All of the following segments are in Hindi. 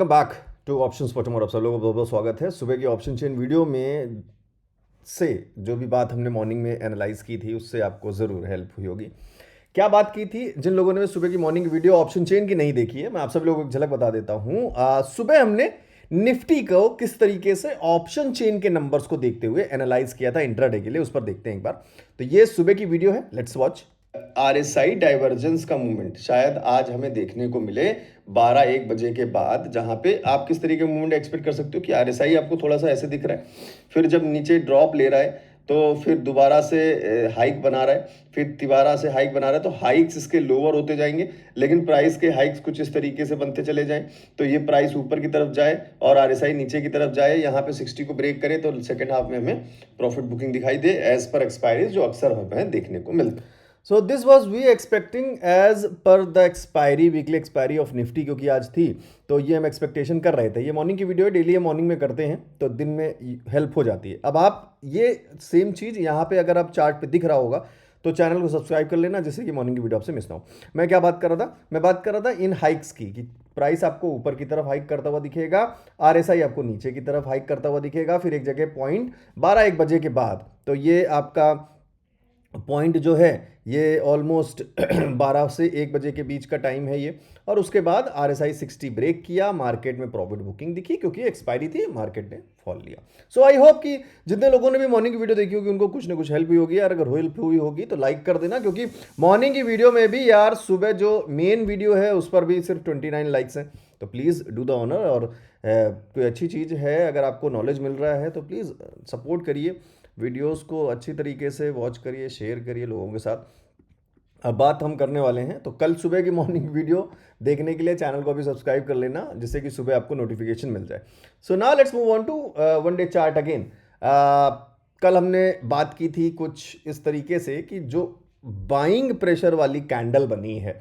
Welcome back two options for tomorrow. आप सब लोगों को बहुत बहुत स्वागत है। सुबह की ऑप्शन चेन वीडियो में से जो भी बात हमने मॉर्निंग में एनालाइज की थी उससे आपको ज़रूर हेल्प हुई होगी। क्या बात की थी? जिन लोगों ने सुबह की मॉर्निंग वीडियो ऑप्शन चेन की नहीं देखी है, मैं आप सब लोगों को एक झलक बता देता हूँ। सुबह हमने निफ्टी को किस तरीके से ऑप्शन चेन के नंबर्स को देखते हुए एनालाइज किया था इंट्राडे के लिए, उस पर देखते हैं एक बार। तो ये सुबह की वीडियो है, लेट्स वॉच। आरएसआई डाइवर्जेंस का मूवमेंट शायद आज हमें देखने को मिले 12-1 बजे के बाद, जहां पे आप किस तरीके का मूवमेंट एक्सपेक्ट कर सकते हो कि आरएसआई आपको थोड़ा सा ऐसे दिख रहा है, फिर जब नीचे ड्रॉप ले रहा है तो फिर दोबारा से हाइक बना रहा है, फिर तिबारा से हाइक बना रहा है, तो हाइक्स इसके लोअर होते जाएंगे, लेकिन प्राइस के हाइक्स कुछ इस तरीके से बनते चले जाएं तो ये प्राइस ऊपर की तरफ जाए और आरएसआई नीचे की तरफ जाए, यहाँ पे 60 को ब्रेक करे तो सेकेंड हाफ में हमें प्रॉफिट बुकिंग दिखाई दे एज पर एक्सपायरीज, जो अक्सर हमें देखने को मिलता है। So this was we expecting as per the expiry, weekly expiry of Nifty, क्योंकि आज थी तो ये हम एक्सपेक्टेशन कर रहे थे। ये मॉर्निंग की वीडियो है, डेली ये मॉर्निंग में करते हैं तो दिन में हेल्प हो जाती है। अब आप ये सेम चीज़ यहाँ पे अगर आप चार्ट पे दिख रहा होगा तो चैनल को सब्सक्राइब कर लेना, जिससे कि मॉर्निंग की वीडियो आपसे मिस ना हो। मैं क्या बात कर रहा था? मैं बात कर रहा था इन हाइक्स की, कि प्राइस आपको ऊपर की तरफ हाइक करता हुआ दिखेगा, आरएसआई आपको नीचे की तरफ हाइक करता हुआ दिखेगा, फिर एक जगह पॉइंट 12-1 बजे के बाद, तो ये आपका पॉइंट जो है ये ऑलमोस्ट 12 से 1 बजे के बीच का टाइम है ये। और उसके बाद आरएसआई 60 ब्रेक किया, मार्केट में प्रॉफिट बुकिंग दिखी, क्योंकि एक्सपायरी थी, मार्केट ने फॉल लिया। सो आई होप कि जितने लोगों ने भी मॉर्निंग की वीडियो देखी होगी उनको कुछ ना कुछ हेल्प हुई होगी। यार अगर हेल्प हुई होगी तो लाइक कर देना, क्योंकि मॉर्निंग की वीडियो में भी यार सुबह जो मेन वीडियो है उस पर भी सिर्फ 29 लाइक्स हैं। तो प्लीज़ डू द ऑनर, और कोई अच्छी चीज़ है, अगर आपको नॉलेज मिल रहा है तो प्लीज़ सपोर्ट करिए, वीडियोस को अच्छी तरीके से वॉच करिए, शेयर करिए लोगों के साथ। अब बात हम करने वाले हैं, तो कल सुबह की मॉर्निंग वीडियो देखने के लिए चैनल को भी सब्सक्राइब कर लेना, जिससे कि सुबह आपको नोटिफिकेशन मिल जाए। So now let's move on to one day chart again. कल हमने बात की थी कुछ इस तरीके से कि जो बाइंग प्रेशर वाली कैंडल बनी है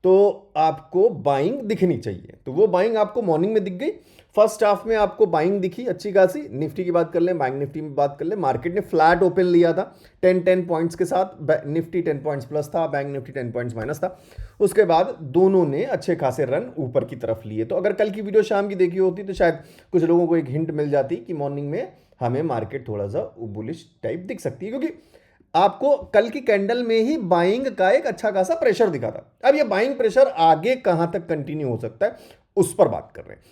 तो आपको बाइंग दिखनी चाहिए, तो वो बाइंग आपको मॉर्निंग में दिख गई। फर्स्ट हाफ में आपको बाइंग दिखी अच्छी खासी। निफ्टी की बात कर लें, बैंक निफ्टी में बात कर लें, मार्केट ने फ्लैट ओपन लिया था 10 पॉइंट्स के साथ। निफ्टी 10 पॉइंट्स प्लस था, बैंक निफ्टी 10 पॉइंट्स माइनस था। उसके बाद दोनों ने अच्छे खासे रन ऊपर की तरफ लिए। तो अगर कल की वीडियो शाम की देखी होती तो शायद कुछ लोगों को एक हिंट मिल जाती कि मॉर्निंग में हमें मार्केट थोड़ा सा बुलिश टाइप दिख सकती है, क्योंकि आपको कल की कैंडल में ही बाइंग का एक अच्छा खासा प्रेशर दिखा था। अब ये बाइंग प्रेशर आगे कहां तक कंटिन्यू हो सकता है उस पर बात कर रहे हैं।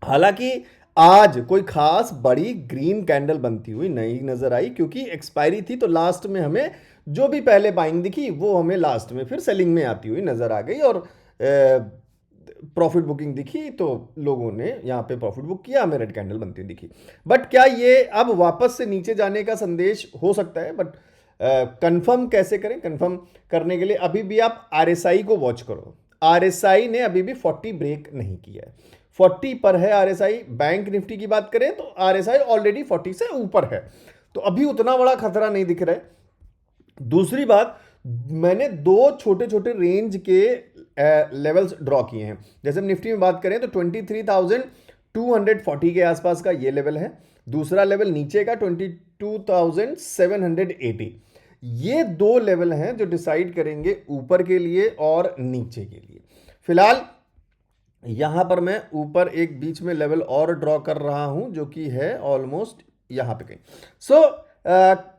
हालांकि आज कोई खास बड़ी ग्रीन कैंडल बनती हुई नहीं नजर आई, क्योंकि एक्सपायरी थी, तो लास्ट में हमें जो भी पहले बाइंग दिखी वो हमें लास्ट में फिर सेलिंग में आती हुई नजर आ गई, और प्रॉफिट बुकिंग दिखी तो लोगों ने यहां पे प्रॉफिट बुक किया, हमें रेड कैंडल बनती हुई दिखी। बट क्या ये अब वापस से नीचे जाने का संदेश हो सकता है? बट कंफर्म कैसे करें? कंफर्म करने के लिए अभी भी आप आरएसआई को वॉच करो। आरएसआई ने अभी भी 40 ब्रेक नहीं किया है, 40 पर है आरएसआई। बैंक निफ्टी की बात करें तो आरएसआई ऑलरेडी 40 से ऊपर है, तो अभी उतना बड़ा खतरा नहीं दिख रहा है। दूसरी बात, मैंने दो छोटे छोटे रेंज के लेवल्स ड्रॉ किए हैं। जैसे निफ्टी में बात करें तो 23,240 के आसपास का ये लेवल है, दूसरा लेवल नीचे का 22,780। ये दो लेवल हैं जो डिसाइड करेंगे ऊपर के लिए और नीचे के लिए। फिलहाल यहां पर मैं ऊपर एक बीच में लेवल और ड्रॉ कर रहा हूं, जो कि है ऑलमोस्ट यहां पे कहीं। सो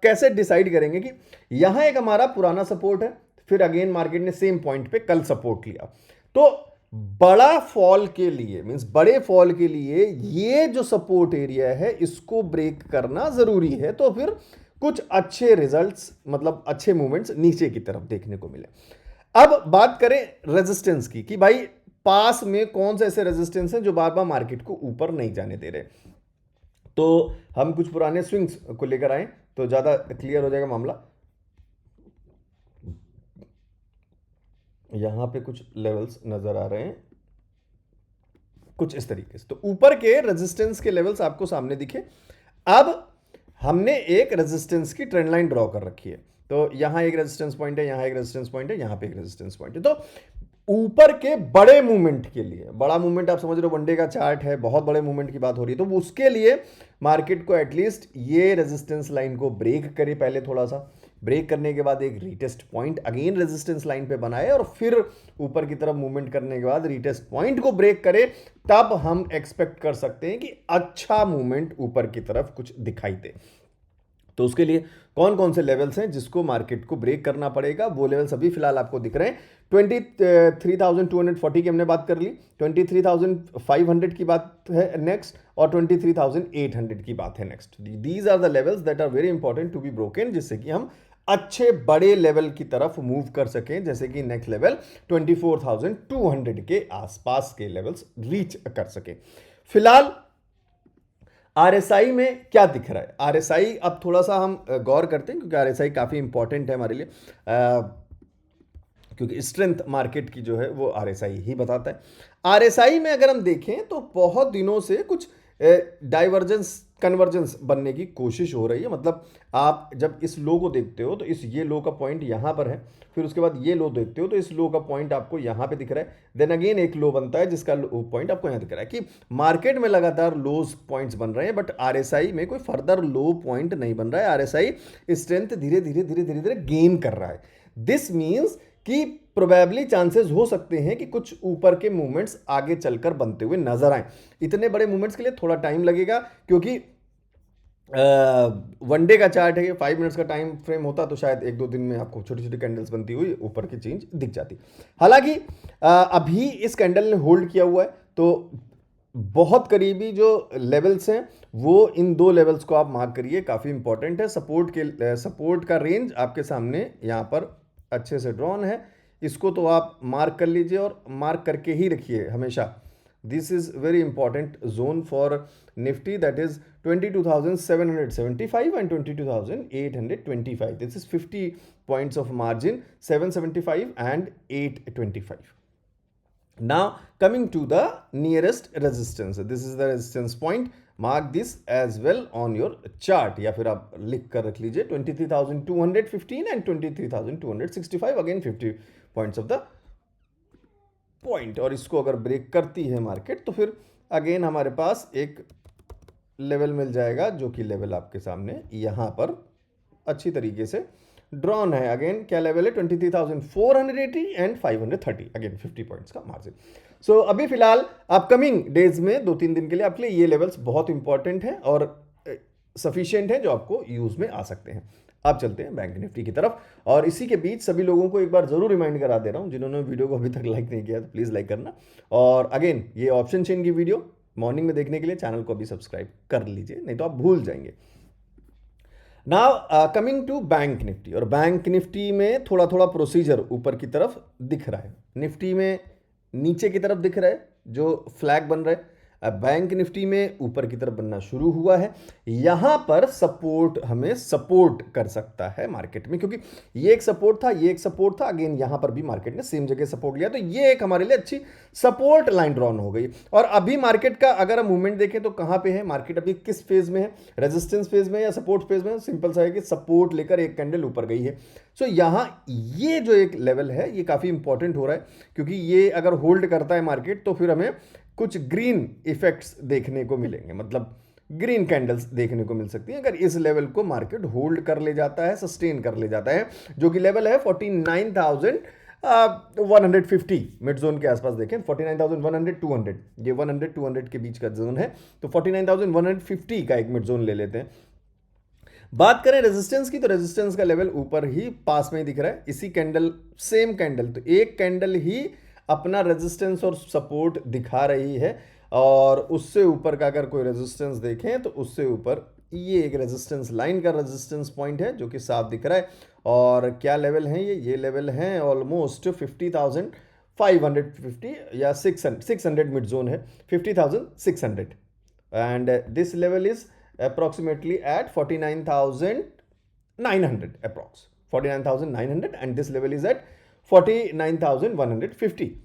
कैसे डिसाइड करेंगे कि यहां एक हमारा पुराना सपोर्ट है, फिर अगेन मार्केट ने सेम पॉइंट पे कल सपोर्ट लिया, तो बड़ा फॉल के लिए, मींस बड़े फॉल के लिए ये जो सपोर्ट एरिया है इसको ब्रेक करना जरूरी है, तो फिर कुछ अच्छे रिजल्ट्स, मतलब अच्छे मूवमेंट्स नीचे की तरफ देखने को मिले। अब बात करें रेजिस्टेंस की, कि भाई पास में कौन से ऐसे रेजिस्टेंस हैं जो बार बार मार्केट को ऊपर नहीं जाने दे रहे। तो हम कुछ पुराने स्विंग्स को लेकर आए तो ज्यादा क्लियर हो जाएगा मामला। यहां पे कुछ लेवल्स नजर आ रहे हैं कुछ इस तरीके से, तो ऊपर के रेजिस्टेंस के लेवल्स आपको सामने दिखे। अब हमने एक रेजिस्टेंस की ट्रेंड लाइन ड्रॉ कर रखी है, तो यहां एक रेजिस्टेंस पॉइंट है, यहां एक रेजिस्टेंस पॉइंट है, यहां पे एक रेजिस्टेंस पॉइंट है। तो ऊपर के बड़े मूवमेंट के लिए, बड़ा मूवमेंट आप समझ रहे हो, वनडे का चार्ट है, बहुत बड़े मूवमेंट की बात हो रही है, तो उसके लिए मार्केट को एटलीस्ट ये रेजिस्टेंस लाइन को ब्रेक करे पहले थोड़ा सा, ब्रेक करने के बाद एक retest point again resistance line पे बनाए और फिर ऊपर की तरफ मूवमेंट करने के बाद रीटेस्ट पॉइंट को ब्रेक करे, तब हम एक्सपेक्ट कर सकते हैं कि अच्छा मूवमेंट ऊपर की तरफ कुछ दिखाई दे। तो उसके लिए कौन कौन से लेवल्स हैं जिसको मार्केट को ब्रेक करना पड़ेगा, वो लेवल्स अभी फिलहाल आपको दिख रहे हैं। 23,240 की हमने बात कर ली, 23,500 की बात है नेक्स्ट, और 23,800 की बात है next. These are the levels that are very important to be broken, जिससे कि हम अच्छे बड़े लेवल की तरफ मूव कर सकें, जैसे कि नेक्स्ट लेवल 24,200 के आसपास के लेवल्स रीच कर सकें। फिलहाल आरएसआई में क्या दिख रहा है? आरएसआई अब थोड़ा सा हम गौर करते हैं, क्योंकि आरएसआई काफ़ी इंपॉर्टेंट है हमारे लिए, क्योंकि स्ट्रेंथ मार्केट की जो है वो आरएसआई ही बताता है। आरएसआई में अगर हम देखें तो बहुत दिनों से कुछ डाइवर्जेंस कन्वर्जेंस बनने की कोशिश हो रही है। मतलब आप जब इस लो को देखते हो तो इस ये लो का पॉइंट यहाँ पर है, फिर उसके बाद ये लो देखते हो तो इस लो का पॉइंट आपको यहाँ पे दिख रहा है, देन अगेन एक लो बनता है जिसका पॉइंट आपको यहाँ दिख रहा है। कि मार्केट में लगातार लोज पॉइंट्स बन रहे हैं, बट आरएसआई में कोई फर्दर लो पॉइंट नहीं बन रहा है। आरएसआई स्ट्रेंथ धीरे धीरे धीरे धीरे धीरे गेन कर रहा है। दिस मीन्स कि प्रोबेबली चांसेस हो सकते हैं कि कुछ ऊपर के मूवमेंट्स आगे चलकर बनते हुए नजर आए। इतने बड़े मूवमेंट्स के लिए थोड़ा टाइम लगेगा, क्योंकि वनडे का चार्ट है, 5 मिनट्स का टाइम फ्रेम होता तो शायद 1-2 दिन में आपको छोटी छोटी कैंडल्स बनती हुई ऊपर की चेंज दिख जाती। हालांकि अभी इस कैंडल ने होल्ड किया हुआ है, तो बहुत करीबी जो लेवल्स हैं वो इन 2 लेवल्स को आप मार्क करिए, काफ़ी इंपॉर्टेंट है। सपोर्ट का रेंज आपके सामने यहाँ पर अच्छे से ड्रॉन है, इसको तो आप मार्क कर लीजिए और मार्क करके ही रखिए हमेशा। This is very important zone for Nifty, that is 22,775 and 22,825. This is 50 points of margin, 775 and 825. Now coming to the nearest resistance, this is the resistance point. Mark this as well on your chart, या फिर आप लिख कर रख लीजिए 23,215 and 23,265, again 50 points of the point। और इसको अगर ब्रेक करती है मार्केट तो फिर अगेन हमारे पास एक लेवल मिल जाएगा, जो कि लेवल आपके सामने यहाँ पर अच्छी तरीके से ड्रॉन है। अगेन क्या लेवल है? 23,480 एंड 530, अगेन 50 पॉइंट्स का मार्जिन। सो अभी फिलहाल अपकमिंग डेज में 2-3 दिन के लिए आपके लिए ये लेवल्स बहुत इंपॉर्टेंट हैं और सफिशिएंट हैं, जो आपको यूज में आ सकते हैं। अब चलते हैं बैंक निफ्टी की तरफ, और इसी के बीच सभी लोगों को एक बार जरूर रिमाइंड करा दे रहा हूं, जिन्होंने वीडियो को अभी तक लाइक नहीं किया तो प्लीज लाइक करना। और अगेन ये ऑप्शन चेन की वीडियो मॉर्निंग में देखने के लिए चैनल को अभी सब्सक्राइब कर लीजिए, नहीं तो आप भूल जाएंगे। Now coming to bank Nifty, और बैंक निफ्टी में थोड़ा थोड़ा प्रोसीजर ऊपर की तरफ दिख रहा है। निफ्टी में नीचे की तरफ दिख रहा है जो फ्लैग बन रहा है, बैंक निफ्टी में ऊपर की तरफ बनना शुरू हुआ है। यहां पर सपोर्ट हमें सपोर्ट कर सकता है मार्केट में, क्योंकि ये एक सपोर्ट था, ये एक सपोर्ट था, अगेन यहां पर भी मार्केट ने सेम जगह सपोर्ट लिया, तो ये एक हमारे लिए अच्छी सपोर्ट लाइन ड्रॉन हो गई। और अभी मार्केट का अगर हम मूवमेंट देखें तो कहां पे है मार्केट? अभी किस फेज में है? रेजिस्टेंस फेज में या सपोर्ट फेज में? सिंपल सा है कि सपोर्ट लेकर एक कैंडल ऊपर गई है। सो यहां ये जो एक लेवल है ये काफी इंपॉर्टेंट हो रहा है, क्योंकि ये अगर होल्ड करता है मार्केट तो फिर हमें कुछ ग्रीन इफेक्ट्स देखने को मिलेंगे, मतलब ग्रीन कैंडल्स देखने को मिल सकती हैं अगर इस लेवल को मार्केट होल्ड कर ले जाता है, सस्टेन कर ले जाता है, जो कि लेवल है 49,150 मिड जोन के आसपास। देखें 49,100 200, ये 100-200 के बीच का जोन है, तो 49,150 का एक मिड जोन ले लेते हैं। बात करें रेजिस्टेंस की, तो रेजिस्टेंस का लेवल ऊपर ही पास में ही दिख रहा है। इसी कैंडल, सेम कैंडल, तो एक कैंडल ही अपना रेजिस्टेंस और सपोर्ट दिखा रही है, और उससे ऊपर का अगर कोई रेजिस्टेंस देखें तो उससे ऊपर ये एक रेजिस्टेंस लाइन का रेजिस्टेंस पॉइंट है जो कि साफ दिख रहा है। और क्या लेवल है ये लेवल है ऑलमोस्ट 50,550 या 600 मिड जोन है, 50,600, and this level is approximately at 49,900 approx 49,900, and this level is at 49,150.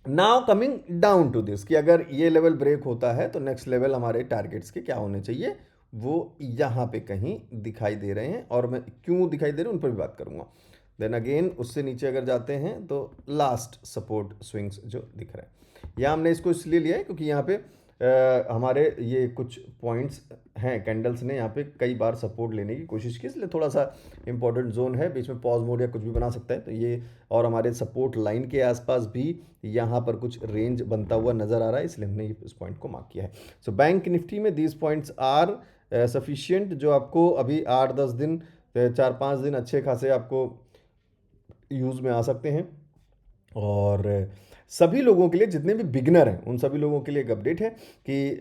Now coming down to this कि अगर ये लेवल ब्रेक होता है तो नेक्स्ट लेवल हमारे टारगेट्स के क्या होने चाहिए, वो यहाँ पे कहीं दिखाई दे रहे हैं, और मैं क्यों दिखाई दे रहे हैं उन पर भी बात करूंगा। देन अगेन उससे नीचे अगर जाते हैं तो लास्ट सपोर्ट स्विंग्स जो दिख रहा है, यहाँ हमने इसको इसलिए लिया है क्योंकि यहाँ पे हमारे ये कुछ पॉइंट्स हैं, कैंडल्स ने यहाँ पे कई बार सपोर्ट लेने की कोशिश की, इसलिए थोड़ा सा इंपॉर्टेंट जोन है, बीच में पॉज मोड या कुछ भी बना सकता है, तो ये और हमारे सपोर्ट लाइन के आसपास भी यहाँ पर कुछ रेंज बनता हुआ नज़र आ रहा है, इसलिए हमने इस पॉइंट को मार्क किया है। सो बैंक निफ्टी में दीज पॉइंट्स आर सफिशियंट, जो आपको अभी 8-10 दिन 4-5 दिन अच्छे खासे आपको यूज़ में आ सकते हैं। और सभी लोगों के लिए, जितने भी बिगनर हैं उन सभी लोगों के लिए एक अपडेट है कि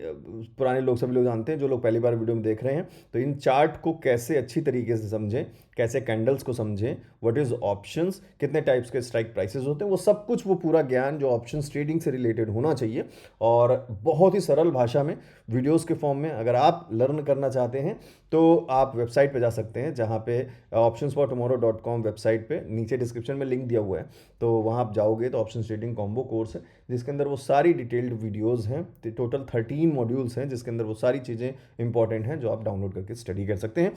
पुराने लोग सभी लोग जानते हैं, जो लोग पहली बार वीडियो में देख रहे हैं, तो इन चार्ट को कैसे अच्छी तरीके से समझें, कैसे कैंडल्स को समझें, व्हाट इज ऑप्शंस, कितने टाइप्स के स्ट्राइक प्राइसेस होते हैं, वो सब कुछ, वो पूरा ज्ञान जो ऑप्शंस ट्रेडिंग से रिलेटेड होना चाहिए, और बहुत ही सरल भाषा में वीडियोस के फॉर्म में अगर आप लर्न करना चाहते हैं तो आप वेबसाइट पे जा सकते हैं, जहाँ पे optionsfortomorrow.com वेबसाइट पे नीचे डिस्क्रिप्शन में लिंक दिया हुआ है, तो वहाँ आप जाओगे तो ऑप्शन ट्रेडिंग कॉम्बो कोर्स है, जिसके अंदर वो सारी डिटेल्ड वीडियोस हैं, टोटल 13 मॉड्यूल्स हैं, जिसके अंदर वो सारी चीज़ें इंपॉर्टेंट हैं जो आप डाउनलोड करके स्टडी कर सकते हैं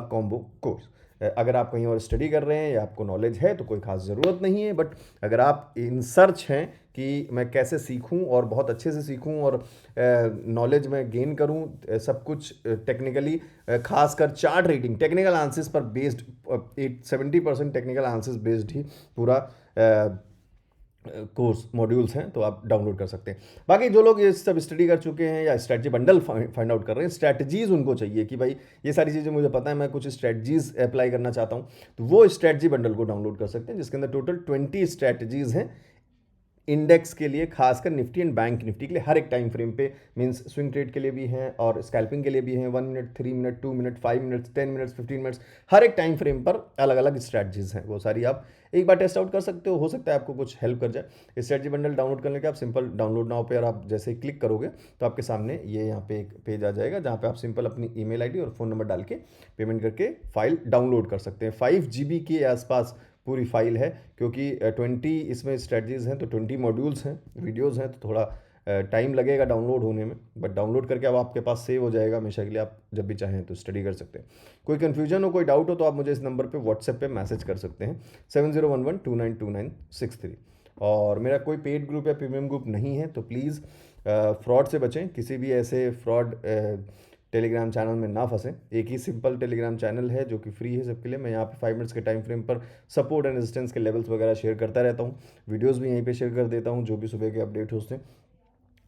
कॉम्बो कोर्स। अगर आप कहीं और स्टडी कर रहे हैं या आपको नॉलेज है तो कोई खास ज़रूरत नहीं है, बट अगर आप इन सर्च हैं कि मैं कैसे सीखूं और बहुत अच्छे से सीखूं और नॉलेज में गेन करूं, सब कुछ टेक्निकली, खासकर चार्ट रीडिंग, टेक्निकल आंसर्स पर बेस्ड, 70% टेक्निकल आंसर्स बेस्ड ही पूरा कोर्स मॉड्यूल्स हैं, तो आप डाउनलोड कर सकते हैं। बाकी जो लोग ये सब स्टडी कर चुके हैं या स्ट्रैटेजी बंडल फाइंड आउट कर रहे हैं, स्ट्रैटेजीज उनको चाहिए कि भाई ये सारी चीज़ें मुझे पता है, मैं कुछ स्ट्रैटेजीज अप्लाई करना चाहता हूँ, तो वो स्ट्रैटेजी बंडल को डाउनलोड कर सकते हैं, जिसके अंदर टोटल 20 स्ट्रैटेजीज हैं इंडेक्स के लिए, खासकर निफ्टी एंड बैंक निफ्टी के लिए, हर एक टाइम फ्रेम पे, मींस स्विंग ट्रेड के लिए भी हैं और स्कैल्पिंग के लिए भी हैं, 1 minute, 3 minute, 2 minute, 5 minutes, 10 minutes, 15 minutes, हर एक टाइम फ्रेम पर अलग अलग स्ट्रैटेजीज हैं, वो सारी आप एक बार टेस्ट आउट कर सकते हो सकता है आपको कुछ हेल्प कर जाए। स्ट्रैटेजी बंडल डाउनलोड करने के आप सिंपल डाउनलोड नाउ पे, और आप जैसे ही क्लिक करोगे तो आपके सामने ये यहाँ पे एक पेज आ जाएगा, जहाँ पे आप सिंपल अपनी ईमेल आईडी और फ़ोन नंबर डाल के पेमेंट करके फाइल डाउनलोड कर सकते हैं। 5 GB के आसपास पूरी फाइल है, क्योंकि 20 इसमें स्ट्रेटजीज हैं, तो 20 मॉड्यूल्स हैं, वीडियोस हैं, तो थोड़ा टाइम लगेगा डाउनलोड होने में, बट डाउनलोड करके अब आपके पास सेव हो जाएगा हमेशा के लिए, आप जब भी चाहें तो स्टडी कर सकते हैं। कोई कन्फ्यूजन हो, कोई डाउट हो, तो आप मुझे इस नंबर पे व्हाट्सएप पे मैसेज कर सकते हैं, 7011292963। और मेरा कोई पेड ग्रुप या प्रीमियम ग्रुप नहीं है, तो प्लीज़ फ्रॉड से बचें, किसी भी ऐसे फ्रॉड टेलीग्राम चैनल में ना फंसें। एक ही सिंपल टेलीग्राम चैनल है जो कि फ्री है सबके लिए, मैं यहाँ पे 5 मिनट्स के टाइम फ्रेम पर सपोर्ट एंड रेजिस्टेंस के लेवल्स वगैरह शेयर करता रहता हूँ, वीडियोस भी यहीं पे शेयर कर देता हूँ, जो भी सुबह के अपडेट होते हैं,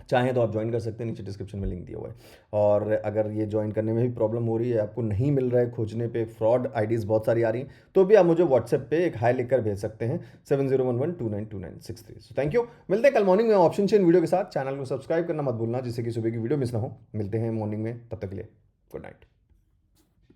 चाहें तो आप ज्वाइन कर सकते हैं, नीचे डिस्क्रिप्शन में लिंक दिया हुआ है। और अगर ये ज्वाइन करने में भी प्रॉब्लम हो रही है, आपको नहीं मिल रहा है, खोजने पे फ्रॉड आईडीज़ बहुत सारी आ रही हैं, तो भी आप मुझे व्हाट्सएप पे एक हाई लिखकर भेज सकते हैं, 7011292963। सो थैंक यू, मिलते हैं कल मॉर्निंग में ऑप्शन चेन वीडियो के साथ। चैनल को सब्सक्राइब करना मत भूलना, जिससे कि सुबह की वीडियो मिस ना हो। मिलते हैं मॉर्निंग में, तब तक के लिए गुड नाइट।